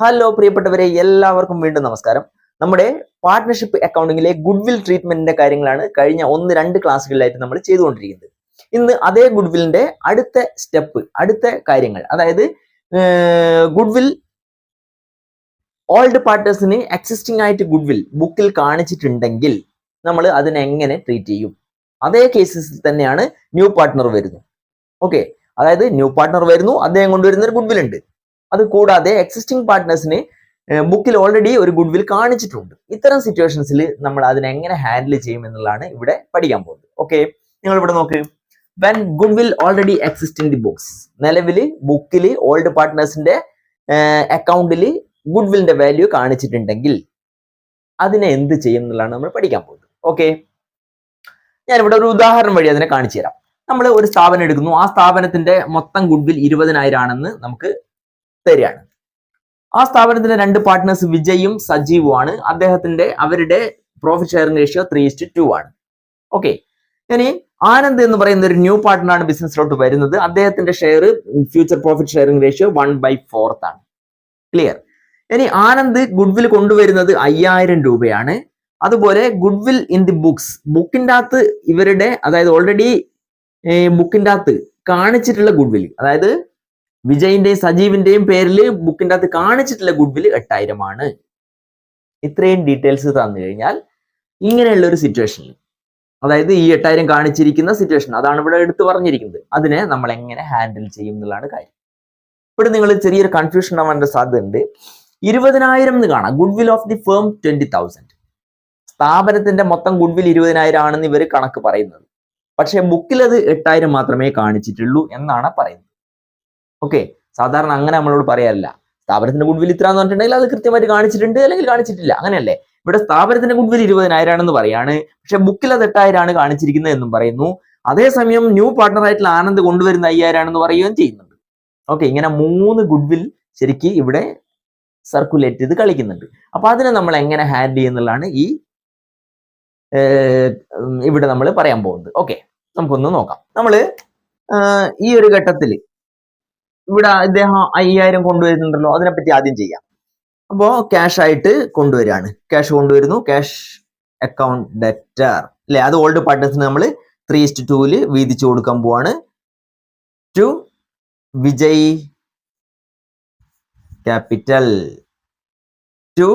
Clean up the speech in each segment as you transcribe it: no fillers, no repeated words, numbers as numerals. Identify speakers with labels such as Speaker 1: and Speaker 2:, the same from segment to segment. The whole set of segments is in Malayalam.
Speaker 1: ഹലോ പ്രിയപ്പെട്ടവരെ, എല്ലാവർക്കും വീണ്ടും നമസ്കാരം. നമ്മുടെ പാർട്ട്ണർഷിപ്പ് അക്കൗണ്ടിങ്ങിലെ ഗുഡ്വിൽ ട്രീറ്റ്മെന്റിന്റെ കാര്യങ്ങളാണ് കഴിഞ്ഞ 1-2 ക്ലാസ്സുകളിലായിട്ട് നമ്മൾ ചെയ്തുകൊണ്ടിരിക്കുന്നത്. ഇന്ന് അതേ ഗുഡ്വിലിന്റെ അടുത്ത സ്റ്റെപ്പ്, അടുത്ത കാര്യങ്ങൾ, അതായത് ഗുഡ്വിൽ ഓൾഡ് പാർട്ട്നേഴ്സിന് എക്സിസ്റ്റിംഗ് ആയിട്ട് ഗുഡ്വിൽ ബുക്കിൽ കാണിച്ചിട്ടുണ്ടെങ്കിൽ നമ്മൾ അതിനെ എങ്ങനെ ട്രീറ്റ് ചെയ്യും. അതേ കേസസിൽ തന്നെയാണ് ന്യൂ പാർട്ട്ണർ വരുന്നു. ഓക്കെ, അതായത് ന്യൂ പാർട്ട്ണർ വരുന്നു, അദ്ദേഹം കൊണ്ടുവരുന്ന ഒരു ഗുഡ്വിൽ ഉണ്ട്. അത് കൂടാതെ എക്സിസ്റ്റിംഗ് പാർട്ട്നേഴ്സിന് ബുക്കിൽ ഓൾറെഡി ഒരു ഗുഡ്വിൽ കാണിച്ചിട്ടുണ്ട്. ഇത്തരം സിറ്റുവേഷൻസിൽ നമ്മൾ അതിനെ എങ്ങനെ ഹാൻഡിൽ ചെയ്യും എന്നുള്ളതാണ് ഇവിടെ പഠിക്കാൻ പോകുന്നത്. ഓക്കെ, നിങ്ങൾ ഇവിടെ നോക്ക്. When goodwill already exist in the books, നിലവിൽ ബുക്കിൽ ഓൾഡ് പാർട്ട്നേഴ്സിന്റെ അക്കൗണ്ടിൽ ഗുഡ്വിലിന്റെ വാല്യൂ കാണിച്ചിട്ടുണ്ടെങ്കിൽ അതിനെ എന്ത് ചെയ്യും എന്നുള്ളതാണ് നമ്മൾ പഠിക്കാൻ പോകുന്നത്. ഓക്കെ, ഞാനിവിടെ ഒരു ഉദാഹരണം വഴി അതിനെ കാണിച്ചു തരാം. നമ്മൾ ഒരു സ്ഥാപനം എടുക്കുന്നു, ആ സ്ഥാപനത്തിന്റെ മൊത്തം ഗുഡ്വിൽ 20,000 ആണെന്ന് നമുക്ക് തരികയാണ്. ആ സ്ഥാപനത്തിന്റെ 2 പാർട്ട്നേഴ്സ് വിജയും സജീവുമാണ്. അവരുടെ പ്രോഫിറ്റ് ഷെയറിംഗ് റേഷ്യോ 3:2 ആണ്. ഓക്കെ, ഇനി ആനന്ദ് എന്ന് പറയുന്ന ഒരു ന്യൂ പാർട്ട്ണറാണ് ബിസിനസ്സിലോട്ട് വരുന്നത്. അദ്ദേഹത്തിന്റെ share future profit sharing ratio 1/4 ആണ്. ക്ലിയർ? ഇനി ആനന്ദ് ഗുഡ്വിൽ കൊണ്ടുവരുന്നത് 5,000 രൂപയാണ്. അതുപോലെ ഗുഡ്വിൽ ഇൻ ദി ബുക്സ്, ബുക്കിന്റെ അകത്ത് ഇവരുടെ, അതായത് ഓൾറെഡി ബുക്കിന്റെ അകത്ത് കാണിച്ചിട്ടുള്ള ഗുഡ്വിൽ, അതായത് വിജയിന്റെയും സജീവിന്റെയും പേരിൽ ബുക്കിന്റെ അകത്ത് കാണിച്ചിട്ടുള്ള ഗുഡ്വിൽ 8,000 ആണ്. ഇത്രയും ഡീറ്റെയിൽസ് തന്നു കഴിഞ്ഞാൽ ഇങ്ങനെയുള്ള ഒരു സിറ്റുവേഷനിൽ, അതായത് ഈ 8,000 കാണിച്ചിരിക്കുന്ന സിറ്റുവേഷൻ, അതാണ് ഇവിടെ എടുത്തു പറഞ്ഞിരിക്കുന്നത്, അതിനെ നമ്മൾ എങ്ങനെ ഹാൻഡിൽ ചെയ്യും എന്നുള്ളതാണ് കാര്യം. ഇവിടെ നിങ്ങൾ ചെറിയൊരു കൺഫ്യൂഷൻ ആവാനുള്ള സാധ്യതയുണ്ട്. 20,000 എന്ന് കാണാം. Goodwill of the firm 20,000. സ്ഥാപനത്തിന്റെ മൊത്തം ഗുഡ്വിൽ 20,000 ആണെന്ന് ഇവർ കണക്ക് പറയുന്നത്. പക്ഷെ ബുക്കിൽ അത് 8,000 മാത്രമേ കാണിച്ചിട്ടുള്ളൂ എന്നാണ് പറയുന്നത്. ഓക്കെ, സാധാരണ അങ്ങനെ നമ്മളോട് പറയാറില്ല. സ്ഥാപനത്തിന്റെ ഗുഡ്വിൽ ഇത്ര എന്ന് പറഞ്ഞിട്ടുണ്ടെങ്കിൽ അത് കൃത്യമായിട്ട് കാണിച്ചിട്ടുണ്ട് അല്ലെങ്കിൽ കാണിച്ചിട്ടില്ല, അങ്ങനെയല്ലേ. ഇവിടെ സ്ഥാപനത്തിന്റെ ഗുഡ്വിൽ 20,000 ആണെന്ന് പറയാണ്, പക്ഷെ ബുക്കിൽ അത് 8,000 ആണ് കാണിച്ചിരിക്കുന്നത് എന്നും പറയുന്നു. അതേസമയം ന്യൂ പാർട്ട്ണർ ആയിട്ടുള്ള ആനന്ദ് കൊണ്ടുവരുന്ന 5,000 ആണെന്ന് പറയുകയും ചെയ്യുന്നുണ്ട്. ഓക്കെ, ഇങ്ങനെ 3 ഗുഡ്വിൽ ശരിക്കും ഇവിടെ സർക്കുലേറ്റ് ചെയ്ത് കളിക്കുന്നുണ്ട്. അപ്പൊ അതിനെ നമ്മൾ എങ്ങനെ ഹാൻഡിൽ ചെയ്യുന്നുള്ളതാണ് ഇവിടെ നമ്മൾ പറയാൻ പോകുന്നത്. ഓക്കെ, നമുക്കൊന്ന് നോക്കാം. നമ്മൾ ഈ ഒരു ഘട്ടത്തിൽ ഇവിടെ ഇദ്ദേഹം 5,000 കൊണ്ടുവരുന്നുണ്ടല്ലോ, അതിനെപ്പറ്റി ആദ്യം ചെയ്യാം. അപ്പോ ക്യാഷ് ആയിട്ട് കൊണ്ടുവരികയാണ്. ക്യാഷ് കൊണ്ടുവരുന്നു, ക്യാഷ് അക്കൗണ്ട് ഡെറ്റർ അല്ലെ, അത് ഓൾഡ് പാർട്ട്നേഴ്സിന് നമ്മൾ 3:2 വീതിച്ചു കൊടുക്കാൻ പോവാണ്. To Vijay capital, to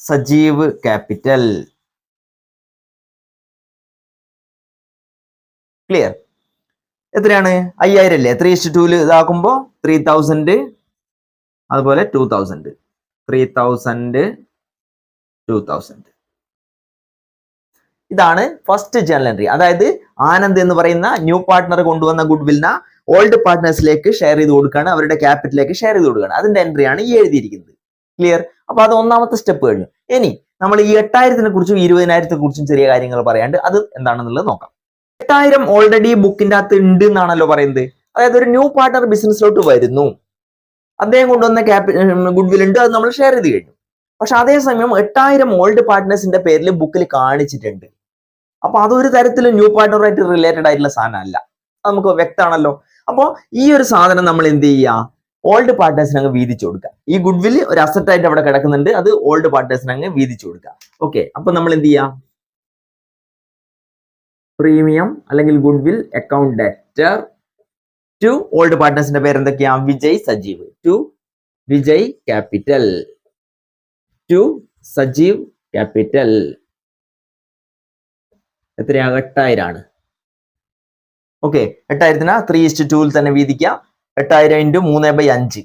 Speaker 1: Sajeev capital. Clear? എത്രയാണ്? 5,000 അല്ലേ? 3:2 ഇതാക്കുമ്പോ 3,000, അതുപോലെ 2,000, 3,000, 2,000. ഇതാണ് ഫസ്റ്റ് ജേർണൽ എൻട്രി. അതായത് ആനന്ദ് എന്ന് പറയുന്ന ന്യൂ പാർട്ട്ണർ കൊണ്ടുവന്ന ഗുഡ്വിലിനെ ഓൾഡ് പാർട്ട്നേഴ്സിലേക്ക് ഷെയർ ചെയ്ത് കൊടുക്കുകയാണ്, അവരുടെ ക്യാപിറ്റലിലേക്ക് ഷെയർ ചെയ്ത് കൊടുക്കുകയാണ്. അതിന്റെ എൻട്രിയാണ് ഈ എഴുതിയിരിക്കുന്നത്. ക്ലിയർ? അപ്പൊ അത് ഒന്നാമത്തെ സ്റ്റെപ്പ് കഴിഞ്ഞു. ഇനി നമ്മൾ ഈ 8,000 കുറിച്ചും 20,000 കുറിച്ചും ചെറിയ കാര്യങ്ങൾ പറയാണ്ട് അത് എന്താണെന്നുള്ളത് നോക്കാം. 8,000 ഓൾറെഡി ബുക്കിന്റെ അകത്ത് ഉണ്ട് എന്നാണല്ലോ പറയുന്നത്. അതായത് ഒരു ന്യൂ പാർട്ട്ണർ ബിസിനസ്സിലോട്ട് വരുന്നു, അദ്ദേഹം കൊണ്ടുവന്ന ഗുഡ്വിൽ ഉണ്ട്, അത് നമ്മൾ ഷെയർ ചെയ്ത് കഴിഞ്ഞു. പക്ഷെ അതേസമയം 8,000 ഓൾഡ് പാർട്ട്നേഴ്സിന്റെ പേരിൽ ബുക്കിൽ കാണിച്ചിട്ടുണ്ട്. അപ്പൊ അതൊരു തരത്തിൽ ന്യൂ പാർട്ട്ണറായിട്ട് റിലേറ്റഡ് ആയിട്ടുള്ള സാധനം അല്ല, നമുക്ക് വ്യക്തമാണല്ലോ. അപ്പൊ ഈ ഒരു സാധനം നമ്മൾ എന്ത് ചെയ്യുക? ഓൾഡ് പാർട്ട്നേഴ്സിന് അങ്ങ് വീതിച്ചു കൊടുക്കുക. ഈ ഗുഡ്വിൽ ഒരു അസറ്റ് ആയിട്ട് അവിടെ കിടക്കുന്നുണ്ട്, അത് ഓൾഡ് പാർട്ട്നേഴ്സിന് അങ്ങ് വീതിച്ചു കൊടുക്കുക. ഓക്കെ, അപ്പൊ നമ്മൾ എന്ത് ചെയ്യാം? പ്രീമിയം അല്ലെങ്കിൽ goodwill account debtor to old പാർട്ട്നേഴ്സിന്റെ പേര് എന്തൊക്കെയാ? Vijay Sajeev. To Vijay capital, to Sajeev capital. എത്രയാ? 8,000 ആണ്. ഓക്കെ, 8,000 3:2 തന്നെ വീതിക്കുക. 8,000 × 3/5,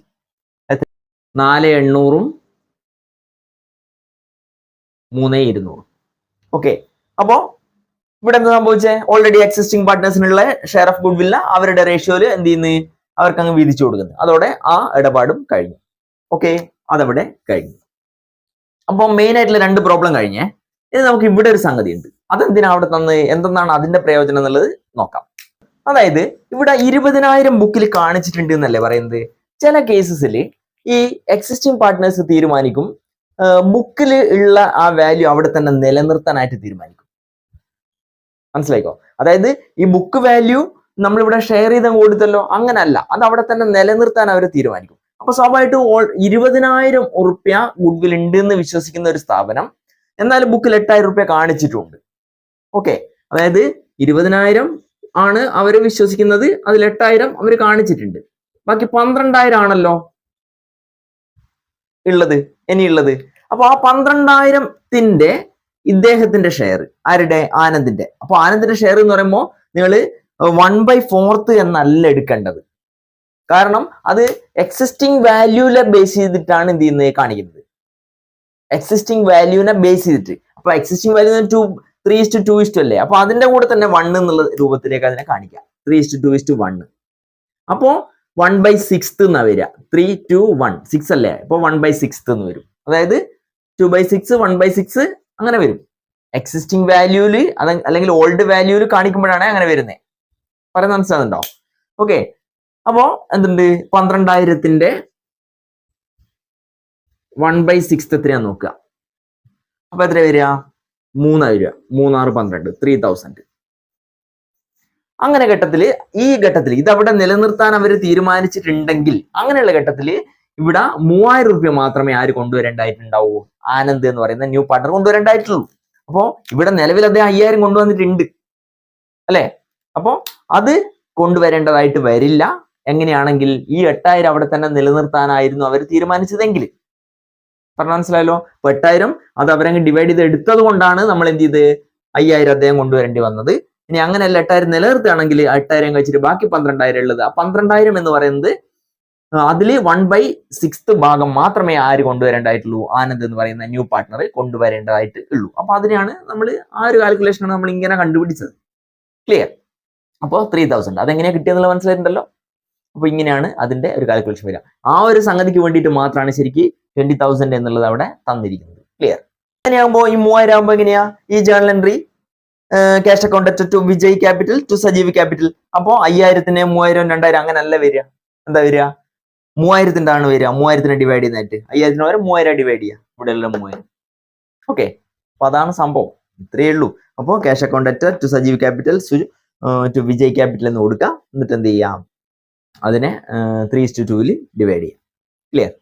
Speaker 1: 4,800, 3,200. ഓക്കെ, അപ്പോ ഇവിടെ എന്താ സംഭവിച്ചേ? ഓൾറെഡി എക്സിസ്റ്റിംഗ് പാർട്ട്നേഴ്സിനുള്ള ഷെയർ ഓഫ് ഗുഡ്വില്ല അവരുടെ റേഷ്യോയിൽ എന്ത് ചെയ്യുന്നു? അവർക്ക് അങ്ങ് വീതിച്ചു കൊടുക്കുന്നു. അതോടെ ആ ഇടപാടും കഴിഞ്ഞു. ഓക്കെ, അതവിടെ കഴിഞ്ഞു. അപ്പോൾ മെയിൻ ആയിട്ടുള്ള 2 പ്രോബ്ലം കഴിഞ്ഞേ. ഇനി നമുക്ക് ഇവിടെ ഒരു സംഗതി ഉണ്ട്, അതെന്തിനാ അവിടെ തന്നത്, എന്തെന്നാണ് അതിന്റെ പ്രയോജനം എന്നുള്ളത് നോക്കാം. അതായത് ഇവിടെ 20,000 ബുക്കിൽ കാണിച്ചിട്ടുണ്ട് എന്നല്ലേ പറയുന്നത്. ചില കേസസിൽ ഈ എക്സിസ്റ്റിംഗ് പാർട്ട്നേഴ്സ് തീരുമാനിക്കും ബുക്കിൽ ഉള്ള ആ വാല്യൂ അവിടെ തന്നെ നിലനിർത്താനായിട്ട് തീരുമാനിക്കും. മനസ്സിലായിക്കോ? അതായത് ഈ ബുക്ക് വാല്യൂ നമ്മളിവിടെ ഷെയർ ചെയ്ത് കൊടുത്തല്ലോ, അങ്ങനല്ല, അത് അവിടെ തന്നെ നിലനിർത്താൻ അവർ തീരുമാനിക്കും. അപ്പൊ സ്വാഭാവികമായിട്ടും 20,000 ഉറുപ്യ ഗുഡ്വിൽ ഉണ്ട് എന്ന് വിശ്വസിക്കുന്ന ഒരു സ്ഥാപനം എന്നാൽ ബുക്കിൽ 8,000 ഉറുപ്യ കാണിച്ചിട്ടുണ്ട്. ഓക്കെ, അതായത് 20,000 ആണ് അവർ വിശ്വസിക്കുന്നത്, അതിൽ 8,000 അവർ കാണിച്ചിട്ടുണ്ട്, ബാക്കി 12,000 ആണല്ലോ ഉള്ളത് ഇനിയുള്ളത്. അപ്പൊ ആ 12,000ത്തിന്റെ ഇദ്ദേഹത്തിന്റെ ഷെയർ, ആരുടെ? ആനന്ദിന്റെ. അപ്പൊ ആനന്ദിന്റെ ഷെയർ എന്ന് പറയുമ്പോൾ നിങ്ങൾ 1/4 എന്നല്ല എടുക്കേണ്ടത്. കാരണം അത് എക്സിസ്റ്റിംഗ് വാല്യൂലെ ബേസ് ചെയ്തിട്ടാണ് എന്ത് ചെയ്യുന്നത്, കാണിക്കുന്നത്. എക്സിസ്റ്റിംഗ് വാല്യൂവിനെ ബേസ് ചെയ്തിട്ട്. അപ്പൊ എക്സിസ്റ്റിംഗ് വാല്യൂ 3:2 അല്ലേ? അപ്പൊ അതിന്റെ കൂടെ തന്നെ 1 എന്നുള്ള രൂപത്തിലേക്ക് അതിനെ കാണിക്കാം. 3:2:1. അപ്പോ 1/6 എന്നാ വരിക. 3, 2, 1, 6 അല്ലേ? അപ്പൊ 1/6 എന്ന് വരും. അതായത് 2/6, 1/6 അങ്ങനെ വരും. എക്സിസ്റ്റിംഗ് വാല്യൂല് അല്ലെങ്കിൽ ഓൾഡ് വാല്യൂല് കാണിക്കുമ്പോഴാണ് അങ്ങനെ വരുന്നത്. പറയുന്നത് മനസ്സിലാകുന്നുണ്ടോ? ഓക്കെ, അപ്പോ എന്തുണ്ട്? 12,000ത്തിന്റെ 1/6 എത്രയാന്ന് നോക്കുക. അപ്പൊ എത്ര വരിക? 3 വരിക. 3 6 12, 3,000. അങ്ങനെ ഈ ഘട്ടത്തിൽ ഇതവിടെ നിലനിർത്താൻ അവർ തീരുമാനിച്ചിട്ടുണ്ടെങ്കിൽ അങ്ങനെയുള്ള ഘട്ടത്തിൽ ഇവിടെ 3,000 രൂപ മാത്രമേ ആര് കൊണ്ടുവരേണ്ടതായിട്ടുണ്ടാവൂ? ആനന്ദ് എന്ന് പറയുന്ന ന്യൂ പാർട്ണർ കൊണ്ടുവരേണ്ടതായിട്ടുള്ളൂ. അപ്പോ ഇവിടെ നിലവിൽ അദ്ദേഹം 5,000 കൊണ്ടുവന്നിട്ടുണ്ട് അല്ലെ? അപ്പോ അത് കൊണ്ടുവരേണ്ടതായിട്ട് വരില്ല. എങ്ങനെയാണെങ്കിൽ ഈ 8,000 അവിടെ തന്നെ നിലനിർത്താനായിരുന്നു അവർ തീരുമാനിച്ചതെങ്കിൽ. പറഞ്ഞ മനസ്സിലായല്ലോ? അപ്പൊ 8,000 അത് അവരങ്ങ് ഡിവൈഡ് ചെയ്ത് എടുത്തത് കൊണ്ടാണ് നമ്മൾ എന്ത് ചെയ്ത് 5,000 അദ്ദേഹം കൊണ്ടുവരേണ്ടി വന്നത്. ഇനി അങ്ങനെയല്ല, 8,000 നിലനിർത്തുകയാണെങ്കിൽ 8,000 കഴിച്ചിട്ട് ബാക്കി 12,000 ഉള്ളത്. ആ 12,000 എന്ന് പറയുന്നത് അതിൽ 1/6 ഭാഗം മാത്രമേ ആര് കൊണ്ടുവരേണ്ടതായിട്ടുള്ളൂ? ആനന്ദ് എന്ന് പറയുന്ന ന്യൂ പാർട്ണർ കൊണ്ടുവരേണ്ടതായിട്ട് ഉള്ളൂ. അപ്പൊ അതിനെയാണ് നമ്മൾ ആ ഒരു കാൽക്കുലേഷനാണ് നമ്മൾ ഇങ്ങനെ കണ്ടുപിടിച്ചത്. ക്ലിയർ? അപ്പോൾ 3,000 അതെങ്ങനെയാ കിട്ടിയെന്നുള്ള മനസ്സിലായിട്ടുണ്ടല്ലോ. അപ്പൊ ഇങ്ങനെയാണ് അതിന്റെ ഒരു കാൽക്കുലേഷൻ വരിക. ആ ഒരു സംഗതിക്ക് വേണ്ടിയിട്ട് മാത്രമാണ് ശരിക്കും 20,000 എന്നുള്ളത് അവിടെ തന്നിരിക്കുന്നത്. ക്ലിയർ? അങ്ങനെയാകുമ്പോ ഈ 3,000 ആകുമ്പോ എങ്ങനെയാ? ഈ journal entry cash account to Vijay capital to Sajeev capital. അപ്പോ 5,000ത്തിന് 3,000 2,000 അങ്ങനല്ല വരിക. എന്താ വരിക? 3,000ത്തിന്റെ ആണ് വരിക. 3,000നെ ഡിവൈഡ് ചെയ്യുന്നതായിട്ട് 5,000 വരെ 3,000 ഡിവൈഡ് ചെയ്യുക. ഇവിടെ എല്ലാം 3,000. ഓക്കെ, അപ്പൊ അതാണ് സംഭവം. ഇത്രയേ ഉള്ളൂ. അപ്പോൾ cash account to Sajeev capital to Vijay capital എന്ന് കൊടുക്കുക. എന്നിട്ട് എന്ത് ചെയ്യാം? അതിനെ 3:2 ഡിവൈഡ് ചെയ്യാം. ക്ലിയർ?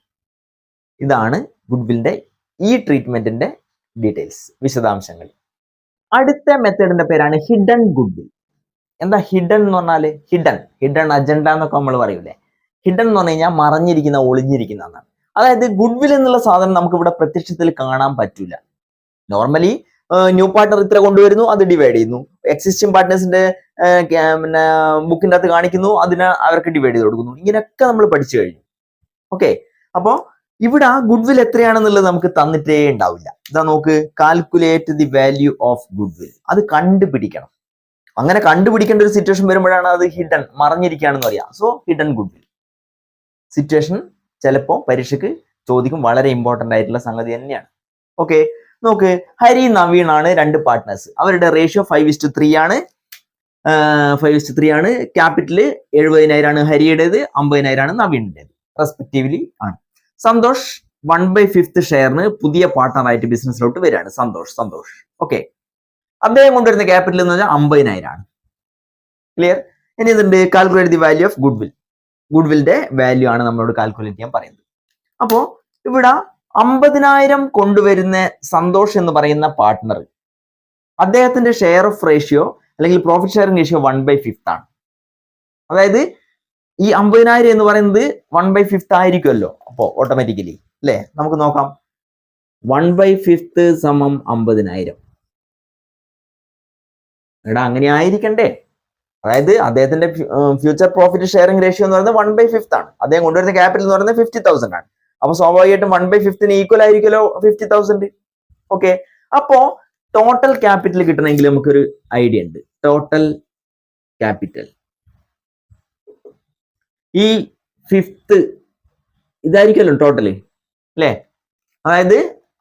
Speaker 1: ഇതാണ് ഗുഡ്വില്ലിന്റെ ഈ ട്രീറ്റ്മെന്റിന്റെ ഡീറ്റെയിൽസ്, വിശദാംശങ്ങൾ. അടുത്ത മെത്തേഡിന്റെ പേരാണ് ഹിഡൻ ഗുഡ്വിൽ. എന്താ ഹിഡൻ എന്ന് പറഞ്ഞാല്? ഹിഡൻ അജണ്ട എന്നൊക്കെ നമ്മൾ പറയൂലേ. ഹിഡൻ എന്ന് പറഞ്ഞു കഴിഞ്ഞാൽ മറഞ്ഞിരിക്കുന്ന, ഒളിഞ്ഞിരിക്കുന്ന എന്നാണ്. അതായത് ഗുഡ്വിൽ എന്നുള്ള സാധനം നമുക്ക് ഇവിടെ പ്രത്യക്ഷത്തിൽ കാണാൻ പറ്റൂല. നോർമലി ന്യൂ പാർട്ണർ ഇത്ര കൊണ്ടുവരുന്നു, അത് ഡിവൈഡ് ചെയ്യുന്നു. എക്സിസ്റ്റിംഗ് പാർട്ട്നേഴ്സിന്റെ പിന്നെ ബുക്കിന്റെ അകത്ത് കാണിക്കുന്നു, അതിനെ അവർക്ക് ഡിവൈഡ് ചെയ്ത് കൊടുക്കുന്നു. ഇങ്ങനെയൊക്കെ നമ്മൾ പഠിച്ചു കഴിഞ്ഞു. ഓക്കെ, അപ്പോ ഇവിടെ ഗുഡ്വിൽ എത്രയാണെന്നുള്ളത് നമുക്ക് തന്നിട്ടേ ഉണ്ടാവില്ല. ഇതാ നോക്ക്, calculate the value of goodwill. അത് കണ്ടുപിടിക്കണം. അങ്ങനെ കണ്ടുപിടിക്കേണ്ട ഒരു സിറ്റുവേഷൻ വരുമ്പോഴാണ് അത് ഹിഡൻ, മറഞ്ഞിരിക്കുകയാണെന്ന് പറയാം. സോ ഹിഡൻ ഗുഡ്വിൽ സിറ്റുവേഷൻ ചിലപ്പോൾ പരീക്ഷയ്ക്ക് ചോദിക്കും. വളരെ ഇമ്പോർട്ടന്റ് ആയിട്ടുള്ള സംഗതി തന്നെയാണ്. ഓക്കെ, നോക്ക്, ഹരി നവീൺ ആണ് 2 പാർട്ട്നേഴ്സ്. അവരുടെ റേഷ്യോ 5:3 ആണ്. 5:3 ആണ്. ക്യാപിറ്റല് 70,000 ആണ് ഹരിയുടേത്, 50,000 ആണ് നവീണിന്റേത് റെസ്പെക്റ്റീവ്ലി ആണ്. സന്തോഷ് 1/5 ഷെയറിന് പുതിയ പാർട്ണർ ആയിട്ട് ബിസിനസ്സിലോട്ട് വരികയാണ്. സന്തോഷ്. ഓക്കെ, അദ്ദേഹം കൊണ്ടുവരുന്ന ക്യാപിറ്റൽ എന്ന് പറഞ്ഞാൽ 50,000 ആണ്. ക്ലിയർ? ഇനി ഇതുണ്ട് calculate the value of goodwill. ഗുഡ്വില്ലിന്റെ വാല്യൂ ആണ് നമ്മളോട് കാൽക്കുലേറ്റ് ചെയ്യാൻ പറയുന്നത്. അപ്പോ ഇവിടെ 50,000 കൊണ്ടുവരുന്ന സന്തോഷ് എന്ന് പറയുന്ന പാർട്ട്ണർ, അദ്ദേഹത്തിന്റെ ഷെയർ ഓഫ് റേഷ്യോ അല്ലെങ്കിൽ പ്രോഫിറ്റ് ഷെയറിംഗ് റേഷ്യോ 1/5 ആണ്. അതായത് ഈ 50,000 എന്ന് പറയുന്നത് 1/5 ആയിരിക്കുമല്ലോ. അപ്പോ ഓട്ടോമാറ്റിക്കലി അല്ലെ, നമുക്ക് നോക്കാം. 1/5 സമം 50,000. എടാ അങ്ങനെ ആയിരിക്കണ്ടേ? അതായത് അദ്ദേഹത്തിന്റെ ഫ്യൂച്ചർ പ്രോഫിറ്റ് ഷെയറിംഗ് റേഷ്യോ എന്ന് പറയുന്നത് 1/5 ആണ്. അദ്ദേഹം കൊണ്ടുവരുന്ന ക്യാപിറ്റൽ എന്ന് പറയുന്നത് 50,000 ആണ്. അപ്പൊ സ്വാഭാവികമായിട്ടും 1/5 ഈക്വൽ ആയിരിക്കുമല്ലോ 50,000. ഓക്കെ, അപ്പോ ടോട്ടൽ ക്യാപിറ്റൽ കിട്ടണമെങ്കിൽ നമുക്കൊരു ഐഡിയ ഉണ്ട്. ടോട്ടൽ ക്യാപിറ്റൽ ഈ 5th ഇതായിരിക്കുമല്ലോ ടോട്ടല് അല്ലെ? അതായത്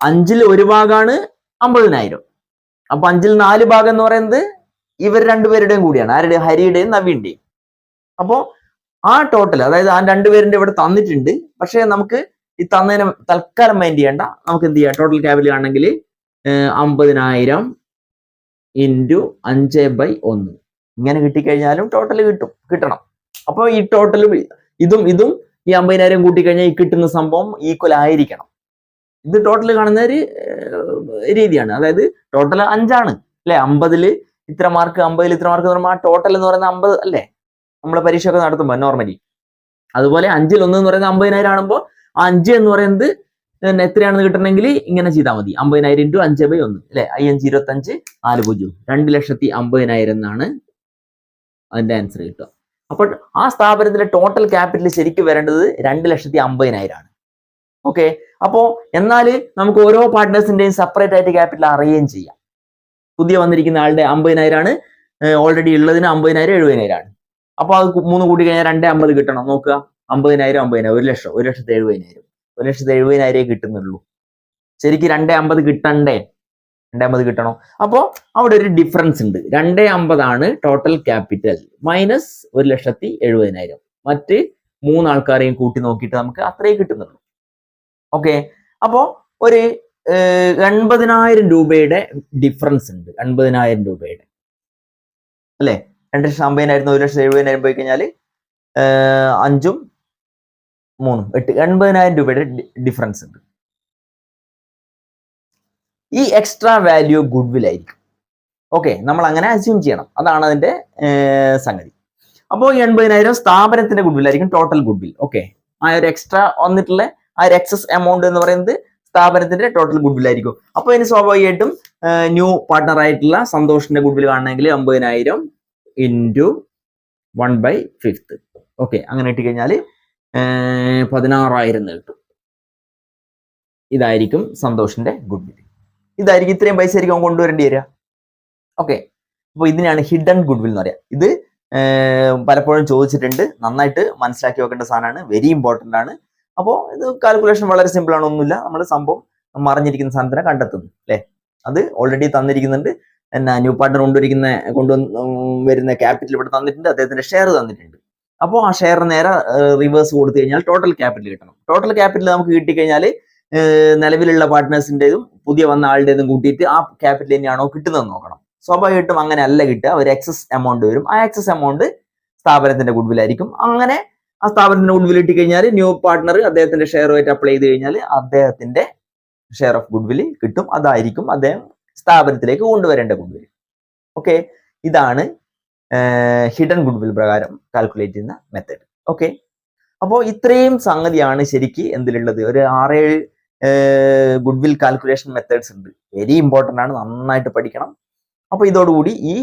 Speaker 1: 5ൽ 1 ഭാഗമാണ് 50,000. അപ്പൊ 5ൽ 4 ഭാഗം എന്ന് പറയുന്നത് ഇവർ രണ്ടുപേരുടെയും കൂടിയാണ്. ആരുടെ? ഹരിയുടെയും നവീന്റെയും. അപ്പോ ആ ടോട്ടൽ, അതായത് ആ രണ്ടുപേരുടെ ഇവിടെ തന്നിട്ടുണ്ട്. പക്ഷെ നമുക്ക് ഈ തന്നതിനെ തൽക്കാലം മൈൻഡ് ചെയ്യേണ്ട. നമുക്ക് എന്ത് ചെയ്യാം? ടോട്ടൽ ക്യാപിറ്റൽ ആണെങ്കിൽ 50,000 ഇൻറ്റു 5/1 ഇങ്ങനെ കിട്ടിക്കഴിഞ്ഞാലും ടോട്ടൽ കിട്ടണം. അപ്പോൾ ഈ ടോട്ടൽ ഇതും ഈ 50,000 കൂട്ടിക്കഴിഞ്ഞാൽ ഈ കിട്ടുന്ന സംഭവം ഈക്വൽ ആയിരിക്കണം. ഇത് ടോട്ടൽ കാണുന്ന ഒരു രീതിയാണ്. അതായത് ടോട്ടൽ 5 ആണ് അല്ലെ, 50 ഇത്ര മാർക്ക് 50 ഇത്ര മാർക്ക് എന്ന് പറയുമ്പോൾ ആ ടോട്ടൽ എന്ന് പറയുന്നത് 50 അല്ലേ, നമ്മളെ പരീക്ഷ ഒക്കെ നടത്തുമ്പോൾ നോർമലി. അതുപോലെ 5ൽ 1 എന്ന് പറയുന്നത് 50,000 ആകുമ്പോൾ ആ 5 എന്ന് പറയുന്നത് എത്രയാണെന്ന് കിട്ടണമെങ്കിൽ ഇങ്ങനെ ചെയ്താൽ മതി. 50,000 × 5/1 അല്ലെ, 5 25 40 2,50,000 എന്നാണ് അതിന്റെ ആൻസർ കിട്ടുക. അപ്പോൾ ആ സ്ഥാപനത്തിന്റെ ടോട്ടൽ ക്യാപിറ്റൽ ശരിക്കും വരേണ്ടത് 2,50,000 ആണ്. ഓക്കെ, അപ്പോ എന്നാല് നമുക്ക് ഓരോ പാർട്ട്നേഴ്സിന്റെയും സെപ്പറേറ്റ് ആയിട്ട് ക്യാപിറ്റൽ അറേഞ്ച് ചെയ്യാം. പുതിയ വന്നിരിക്കുന്ന ആളുടെ 50,000 ആണ്, ഓൾറെഡി ഉള്ളതിന് 50,000 70,000 ആണ്. അപ്പൊ അത് 3 കൂട്ടി കഴിഞ്ഞാൽ 250 കിട്ടണം. നോക്കുക, 50,000 50,000 1 ലക്ഷം, 1,70,000 1,70,000 കിട്ടുന്നുള്ളൂ. ശരിക്കും 250 കിട്ടണ്ടേ, 250 കിട്ടണം. അപ്പോ അവിടെ ഒരു ഡിഫറൻസ് ഉണ്ട്. 250 ആണ് ടോട്ടൽ ക്യാപിറ്റൽ മൈനസ് 1,70,000. മറ്റ് 3 ആൾക്കാരെയും കൂട്ടി നോക്കിയിട്ട് നമുക്ക് അത്രയും കിട്ടുന്നുള്ളൂ. ഓക്കെ, അപ്പോ ഒരു 80,000 രൂപയുടെ ഡിഫറൻസ് ഉണ്ട്. 80,000 രൂപയുടെ അല്ലെ, 2,50,000 1,70,000 പോയി കഴിഞ്ഞാൽ 5ഉം 3ഉം 8 80,000 രൂപയുടെ ഡിഫറൻസ് ഉണ്ട്. ഈ എക്സ്ട്രാ വാല്യൂ ഗുഡ് വിൽ ആയിരിക്കും. ഓക്കെ, നമ്മൾ അങ്ങനെ അസ്യൂം ചെയ്യണം. അതാണ് അതിന്റെ സംഗതി. അപ്പോൾ ഈ 80,000 സ്ഥാപനത്തിന്റെ ഗുഡ് വിൽ ആയിരിക്കും, ടോട്ടൽ ഗുഡ് വിൽ. ഓക്കെ, ആ ഒരു എക്സ്ട്രാ വന്നിട്ടുള്ള ആ ഒരു എക്സസ് എമൗണ്ട് എന്ന് പറയുന്നത് സ്ഥാപനത്തിന്റെ ടോട്ടൽ ഗുഡ് വിൽ ആയിരിക്കും. അപ്പോൾ ഇനി സ്വാഭാവികമായിട്ടും ന്യൂ പാർട്ട്ണർ ആയിട്ടുള്ള സന്തോഷിന്റെ ഗുഡ് വിൽ കാണണമെങ്കിൽ 50,000 × 1/5. ഓക്കെ, അങ്ങനെ ഇട്ടുകഴിഞ്ഞാൽ 16,000 കിട്ടും. ഇതായിരിക്കും സന്തോഷിന്റെ ഗുഡ് വിൽ. ഇതായിരിക്കും, ഇത്രയും പൈസ ആയിരിക്കും അവൻ കൊണ്ടുവരേണ്ടി വരിക. ഓക്കെ, അപ്പോൾ ഇതിനാണ് ഹിഡൻ ഗുഡ് വിൽ എന്ന് പറയാം. ഇത് പലപ്പോഴും ചോദിച്ചിട്ടുണ്ട്, നന്നായിട്ട് മനസ്സിലാക്കി വെക്കേണ്ട സാധനമാണ്, വെരി ഇമ്പോർട്ടൻ്റ് ആണ്. അപ്പോൾ ഇത് കാൽക്കുലേഷൻ വളരെ സിമ്പിൾ ആണ്, ഒന്നുമില്ല. നമ്മൾ സംഭവം മറിഞ്ഞിരിക്കുന്ന സാധനത്തിനെ കണ്ടെത്തുന്നു അല്ലേ, അത് ഓൾറെഡി തന്നിരിക്കുന്നുണ്ട്. എന്നാ ന്യൂ പാർട്ട്ണർ വരുന്ന ക്യാപിറ്റൽ ഇവിടെ തന്നിട്ടുണ്ട്, അദ്ദേഹത്തിന്റെ ഷെയർ തന്നിട്ടുണ്ട്. അപ്പോൾ ആ ഷെയർ നേരെ റിവേഴ്സ് കൊടുത്തു കഴിഞ്ഞാൽ ടോട്ടൽ ക്യാപിറ്റൽ കിട്ടണം. ടോട്ടൽ ക്യാപിറ്റൽ നമുക്ക് കിട്ടിക്കഴിഞ്ഞാൽ നിലവിലുള്ള പാർട്ട്നേഴ്സിന്റേതും പുതിയ വന്ന ആളുടേതും കൂട്ടിയിട്ട് ആ ക്യാപിറ്റൽ തന്നെയാണോ കിട്ടുന്നതെന്ന് നോക്കണം. സ്വാഭാവികമായിട്ടും അങ്ങനെ അല്ല കിട്ടുക, ഒരു എക്സസ് എമൗണ്ട് വരും. ആ എക്സസ് എമൗണ്ട് സ്ഥാപനത്തിന്റെ ഗുഡ് വിൽ ആയിരിക്കും. അങ്ങനെ ആ സ്ഥാപനത്തിന്റെ ഗുഡ് വിൽ കിട്ടി കഴിഞ്ഞാൽ ന്യൂ പാർട്ട്ണർ അദ്ദേഹത്തിന്റെ ഷെയറുമായിട്ട് അപ്ലൈ ചെയ്ത് കഴിഞ്ഞാൽ അദ്ദേഹത്തിന്റെ ഷെയർ ഓഫ് ഗുഡ് വിൽ കിട്ടും. അതായിരിക്കും അദ്ദേഹം സ്ഥാപനത്തിലേക്ക് കൊണ്ടുവരേണ്ട ഗുഡ് വിൽ. ഓക്കെ, ഇതാണ് ഹിഡൻ ഗുഡ് വിൽ പ്രകാരം കാൽക്കുലേറ്റ് ചെയ്യുന്ന മെത്തേഡ്. ഓക്കെ, അപ്പോൾ ഇത്രയും സംഗതിയാണ് ശരിക്ക് എന്തിലുള്ളത്. ഒരു 6-7 ഗുഡ് വിൽ കാൽക്കുലേഷൻ മെത്തേഡ്സ് ഉണ്ട്. വെരി ഇമ്പോർട്ടൻ്റ് ആണ്, നന്നായിട്ട് പഠിക്കണം. അപ്പോൾ ഇതോടുകൂടി ഈ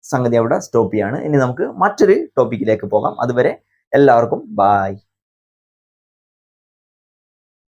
Speaker 1: സംഗതി അവിടെ സ്റ്റോപ്പ് ചെയ്യാണ്. ഇനി നമുക്ക് മറ്റൊരു ടോപ്പിക്കിലേക്ക് പോകാം. അതുവരെ എല്ലാവർക്കും ബൈ.